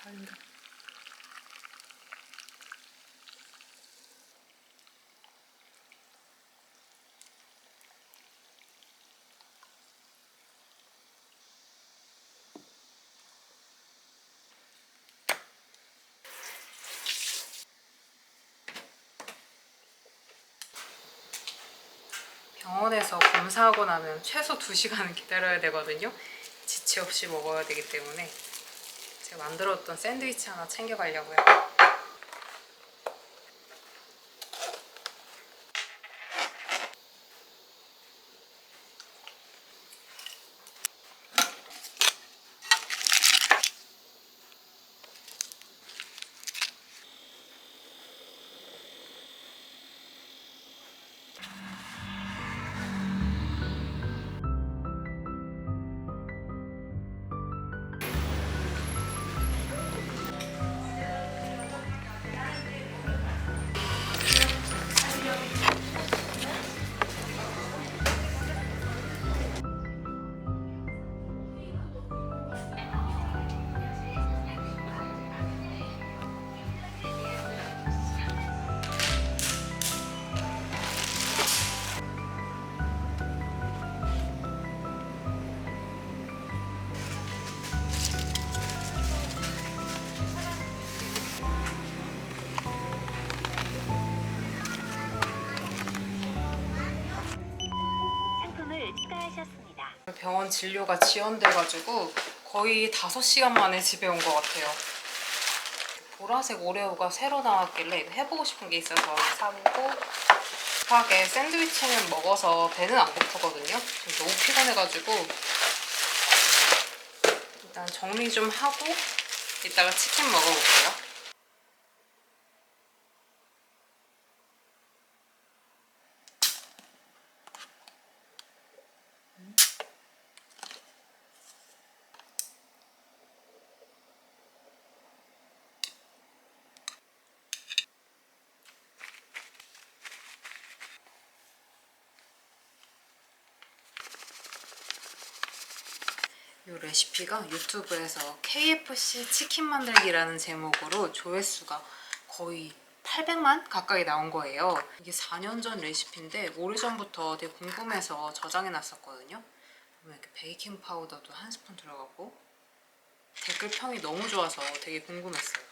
달린다. 병원에서 검사하고 나면 최소 2시간은 기다려야 되거든요. 지체 없이 먹어야 되기 때문에 제가 만들었던 샌드위치 하나 챙겨가려고요. 병원 진료가 지연돼가지고 거의 5시간 만에 집에 온 것 같아요. 보라색 오레오가 새로 나왔길래 이거 해보고 싶은 게 있어서 사보고, 급하게 샌드위치는 먹어서 배는 안 고프거든요. 지금 너무 피곤해가지고 일단 정리 좀 하고 이따가 치킨 먹어볼게요. 이 레시피가 유튜브에서 KFC 치킨 만들기라는 제목으로 조회수가 거의 800만 가까이 나온 거예요. 이게 4년 전 레시피인데 오래전부터 되게 궁금해서 저장해 놨었거든요. 이렇게 베이킹 파우더도 한 스푼 들어가고, 댓글 평이 너무 좋아서 되게 궁금했어요.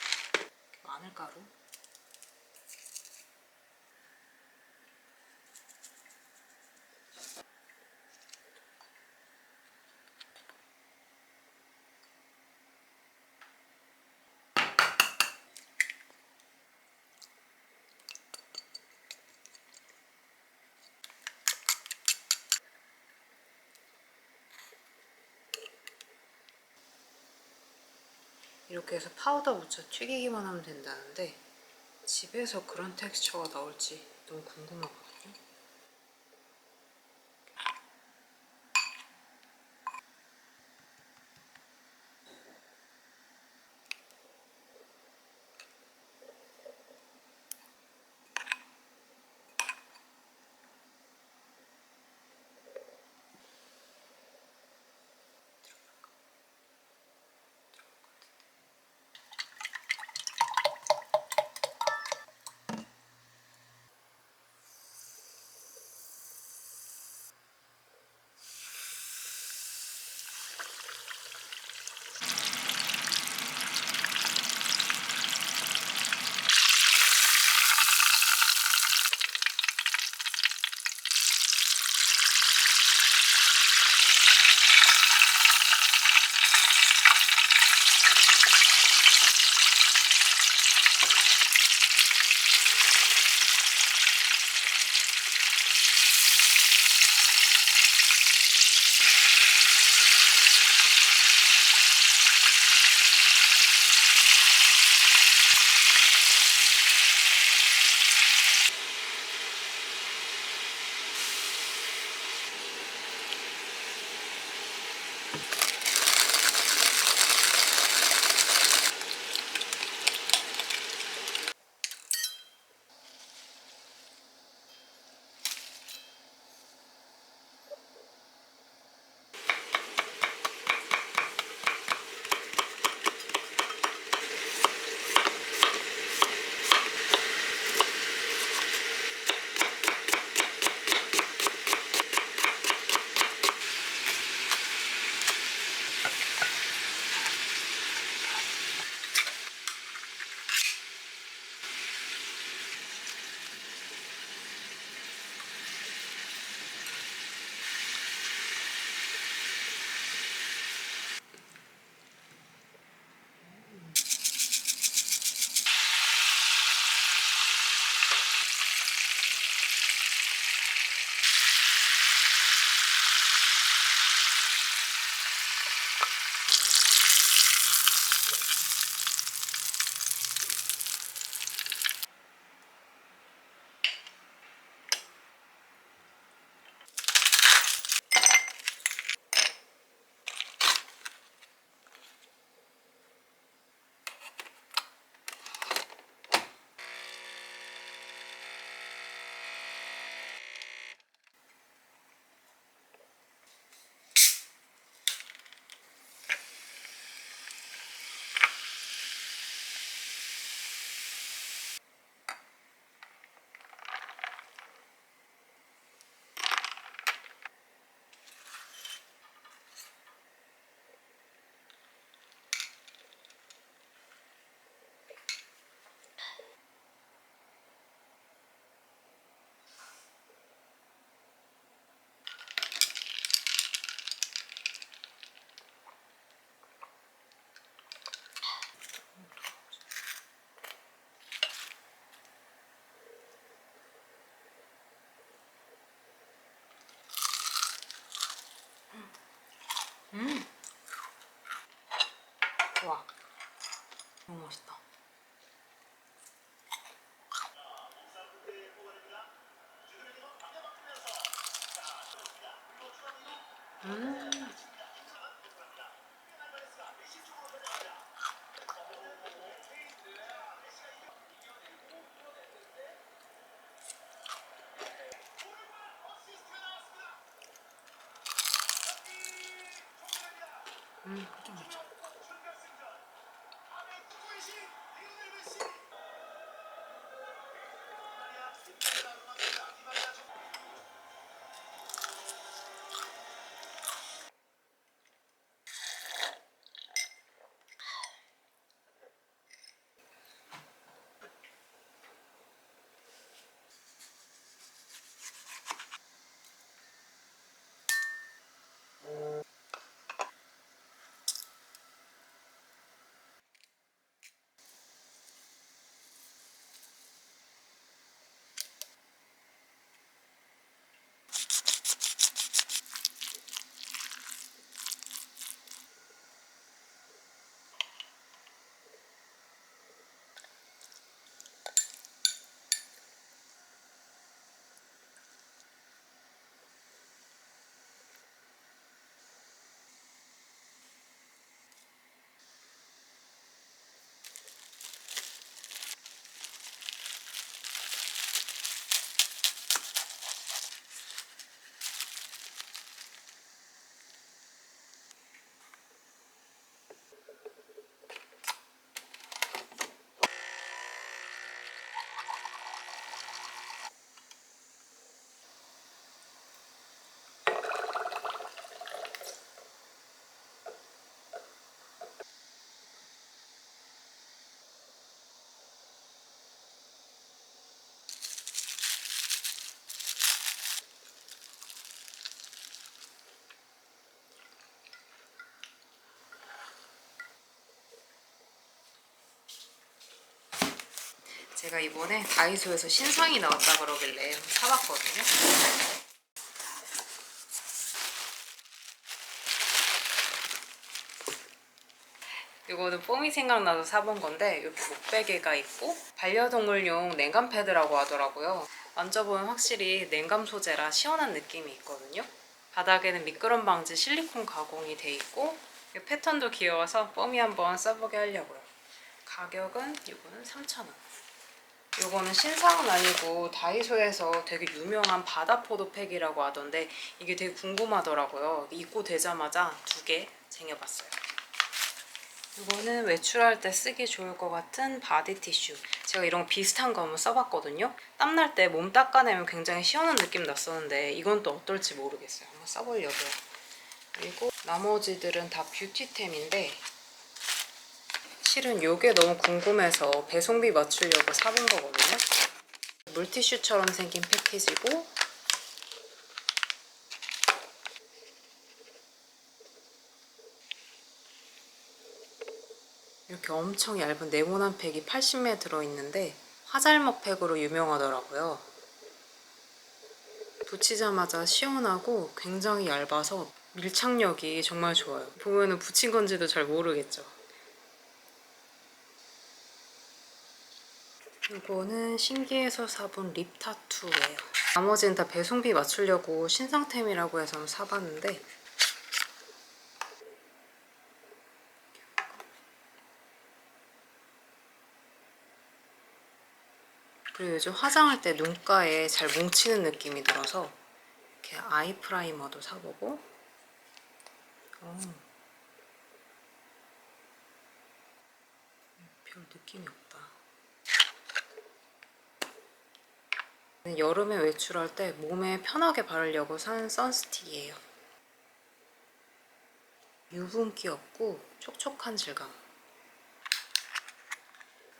마늘가루, 이렇게 해서 파우더 묻혀 튀기기만 하면 된다는데 집에서 그런 텍스처가 나올지 너무 궁금하거든요. 와, 너무 맛있다. 그렇죠, 그렇죠. 제가 이번에 다이소에서 신상이 나왔다 그러길래 사봤거든요. 이거는 뽕이 생각나서 사본 건데 이렇게 목베개가 있고 반려동물용 냉감 패드라고 하더라고요. 만져보면 확실히 냉감 소재라 시원한 느낌이 있거든요. 바닥에는 미끄럼 방지 실리콘 가공이 돼 있고 패턴도 귀여워서 뽕이 한번 써보게 하려고요. 가격은 이거는 3,000원. 이거는 신상은 아니고 다이소에서 되게 유명한 바다포도 팩이라고 하던데 이게 되게 궁금하더라고요. 입고 되자마자 2개 쟁여봤어요. 이거는 외출할 때 쓰기 좋을 것 같은 바디 티슈. 제가 이런 거 비슷한 거 한번 써봤거든요. 땀날 때 몸 닦아내면 굉장히 시원한 느낌 났었는데 이건 또 어떨지 모르겠어요. 한번 써보려고요. 그리고 나머지들은 다 뷰티템인데 실은 이게 너무 궁금해서 배송비 맞추려고 사본 거거든요. 물티슈처럼 생긴 패키지고 이렇게 엄청 얇은 네모난 팩이 80매 들어있는데 화잘먹 팩으로 유명하더라고요. 붙이자마자 시원하고 굉장히 얇아서 밀착력이 정말 좋아요. 보면은 붙인 건지도 잘 모르겠죠. 이거는 신기해서 사본 립 타투예요. 나머지는 다 배송비 맞추려고 신상템이라고 해서 사봤는데 그리고 요즘 화장할 때 눈가에 잘 뭉치는 느낌이 들어서 이렇게 아이 프라이머도 사보고 별 느낌이 없다. 여름에 외출할 때 몸에 편하게 바르려고 산 선스틱이에요. 유분기 없고 촉촉한 질감.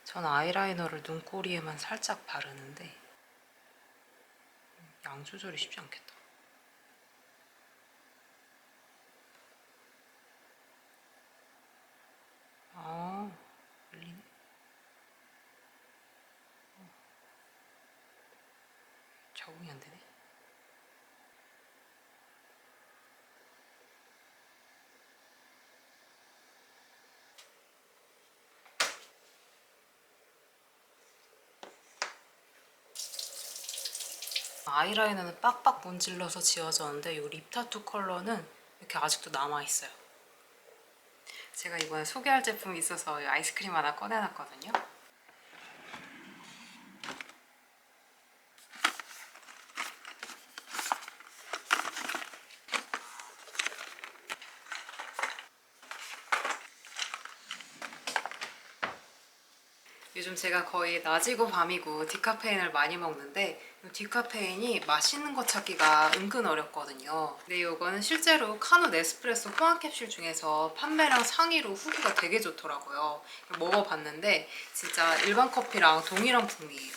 전 아이라이너를 눈꼬리에만 살짝 바르는데 양 조절이 쉽지 않겠다. 아, 열리네. 적응이 안 되네. 아이라이너는 빡빡 문질러서 지워졌는데 이 립 타투 컬러는 이렇게 아직도 남아있어요. 제가 이번에 소개할 제품이 있어서 아이스크림 하나 꺼내놨거든요. 요즘 제가 거의 낮이고 밤이고 디카페인을 많이 먹는데 이 디카페인이 맛있는 거 찾기가 은근 어렵거든요. 근데 이거는 실제로 카누 네스프레소 호환 캡슐 중에서 판매량 상위로 후기가 되게 좋더라고요. 먹어봤는데 진짜 일반 커피랑 동일한 풍미예요.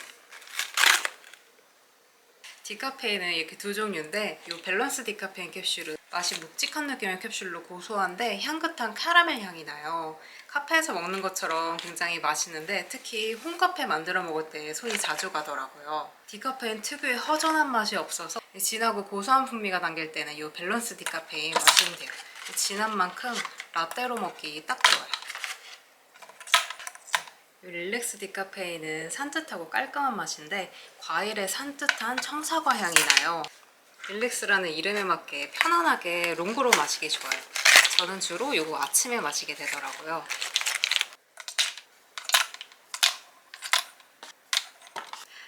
디카페인은 이렇게 두 종류인데 이 밸런스 디카페인 캡슐은 맛이 묵직한 느낌의 캡슐로 고소한데 향긋한 카라멜 향이 나요. 카페에서 먹는 것처럼 굉장히 맛있는데 특히 홈카페 만들어 먹을 때 손이 자주 가더라고요. 디카페인 특유의 허전한 맛이 없어서 진하고 고소한 풍미가 당길 때는 이 밸런스 디카페인 마시면 돼요. 진한 만큼 라떼로 먹기 딱 좋아요. 릴렉스 디카페인은 산뜻하고 깔끔한 맛인데 과일의 산뜻한 청사과 향이 나요. 릴렉스라는 이름에 맞게 편안하게 롱으로 마시기 좋아요. 저는 주로 이거 아침에 마시게 되더라고요.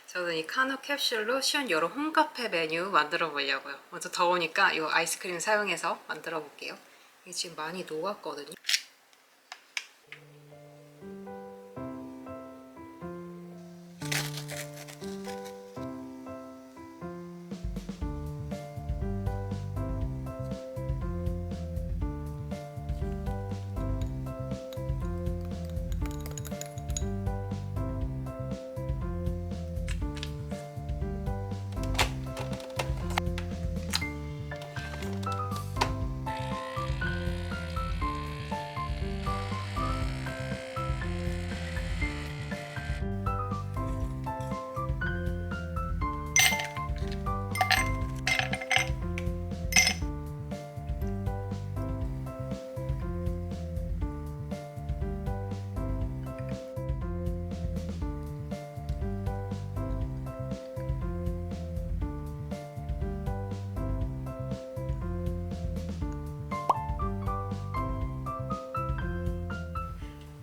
저는 이 카누 캡슐로 쉬운 여러 홈카페 메뉴 만들어 보려고요. 먼저 더우니까 이 아이스크림 사용해서 만들어 볼게요. 이게 지금 많이 녹았거든요.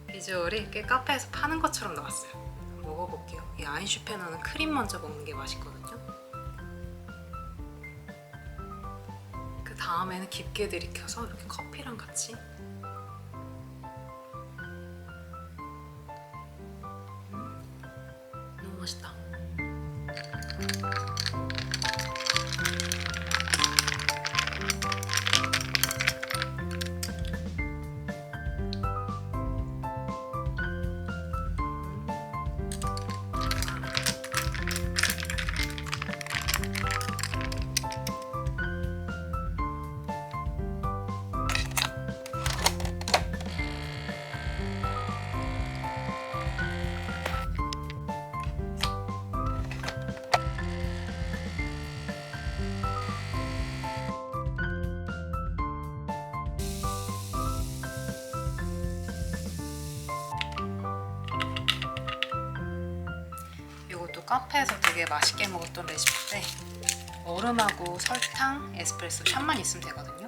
비주얼이 꽤 카페에서 파는 것처럼 나왔어요. 먹어볼게요. 이 아인슈페너는 크림 먼저 먹는 게 맛있거든요. 그 다음에는 깊게 들이켜서 이렇게 커피랑 같이 너무 맛있다. 카페에서 되게 맛있게 먹었던 레시피인데 얼음하고 설탕, 에스프레소 샷만 있으면 되거든요.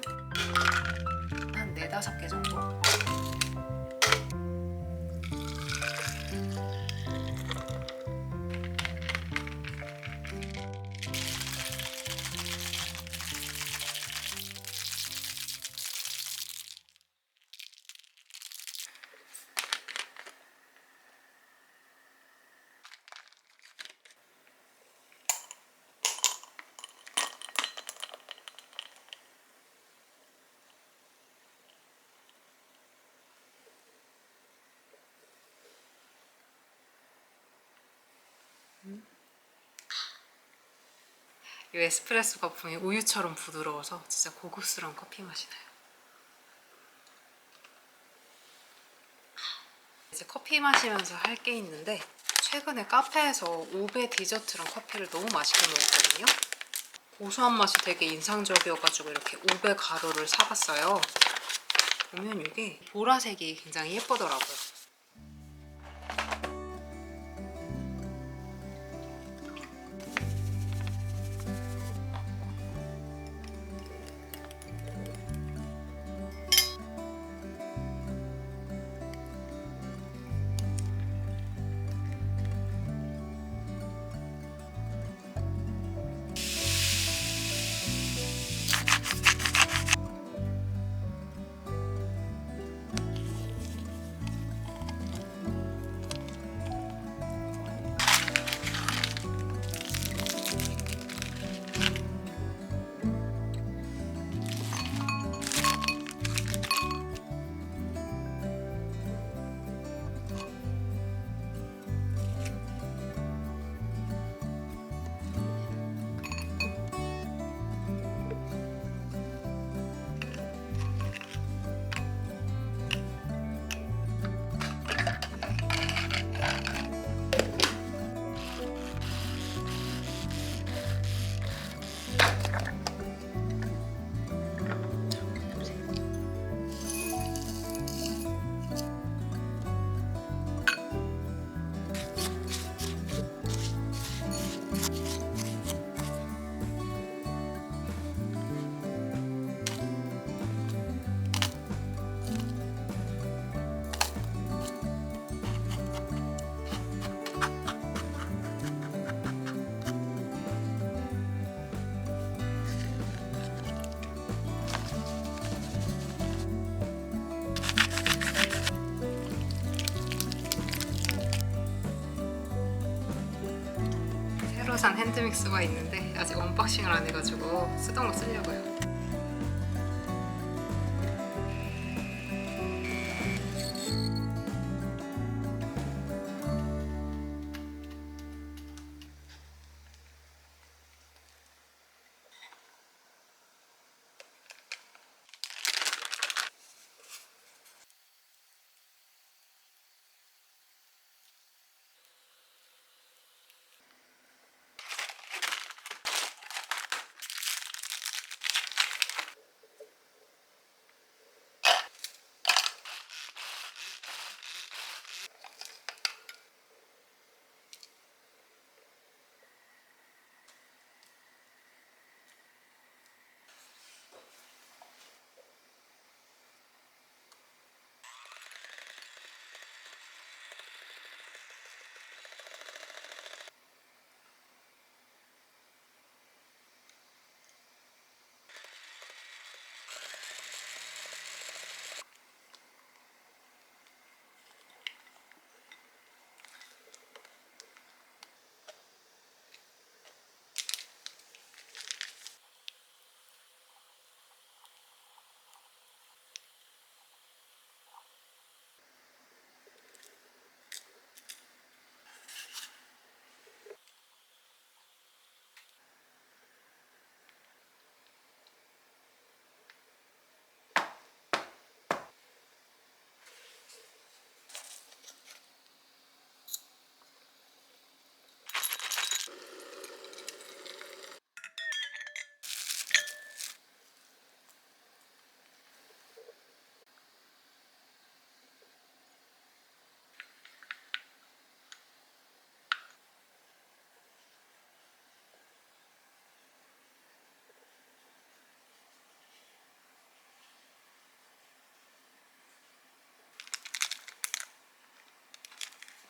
한 4, 5개 정도. 이 에스프레소 거품이 우유처럼 부드러워서 진짜 고급스러운 커피 맛이 나요. 이제 커피 마시면서 할 게 있는데 최근에 카페에서 우베 디저트랑 커피를 너무 맛있게 먹었거든요. 고소한 맛이 되게 인상적이어가지고 이렇게 우베 가루를 사봤어요. 보면 이게 보라색이 굉장히 예쁘더라고요. 새로 산 핸드믹스가 있는데 아직 언박싱을 안 해가지고 쓰던 거 쓰려고요.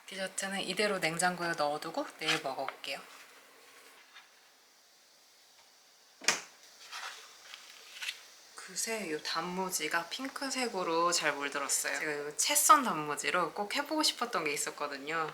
디저트는 이대로 냉장고에 넣어두고 내일 먹어볼게요. 그새 이 단무지가 핑크색으로 잘 물들었어요. 제가 이 채썬 단무지로 꼭 해보고 싶었던 게 있었거든요.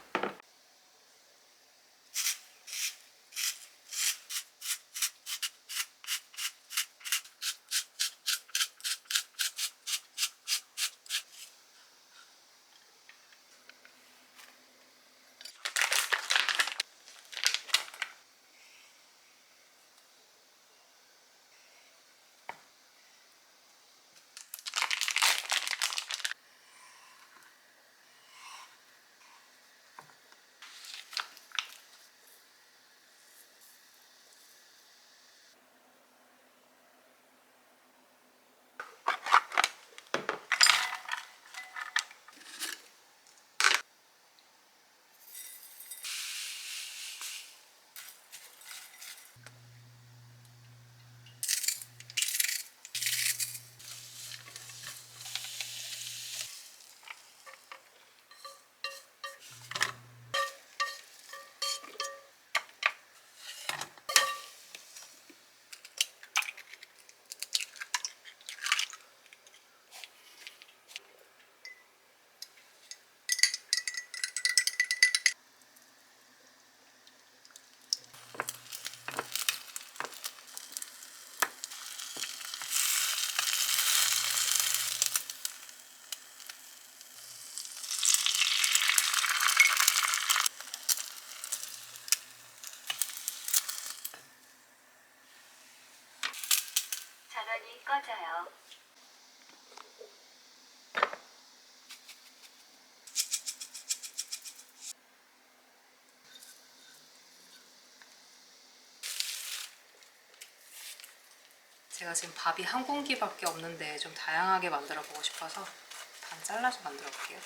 전원이 꺼져요. 제가 지금 밥이 한 공기밖에 없는데 좀 다양하게 만들어 보고 싶어서 반 잘라서 만들어 볼게요.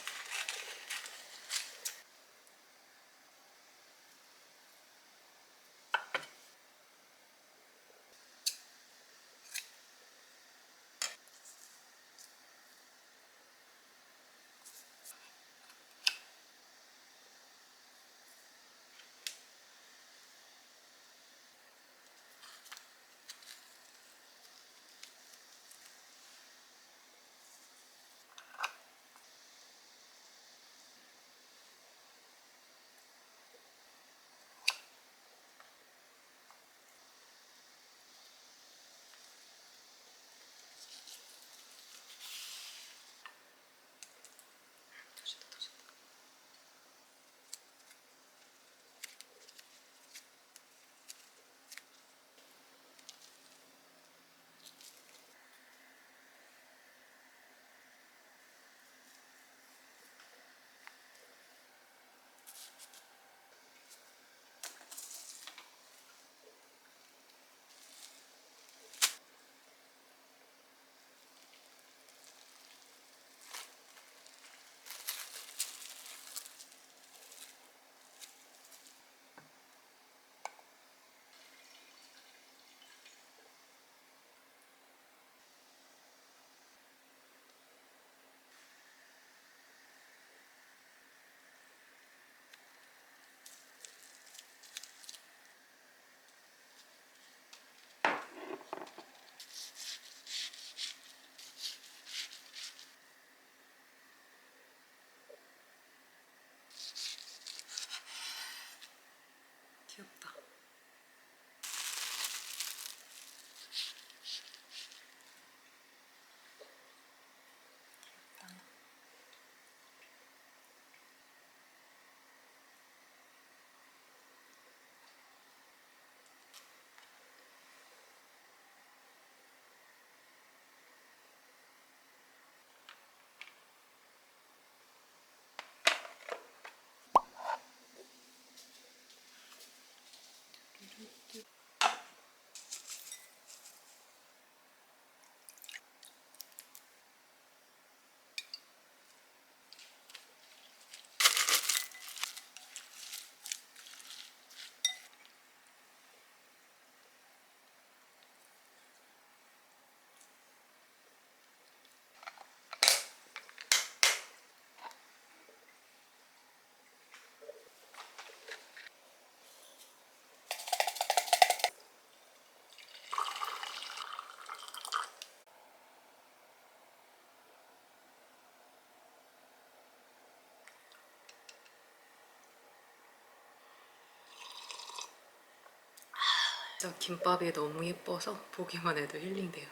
진짜 김밥이 너무 예뻐서 보기만 해도 힐링돼요.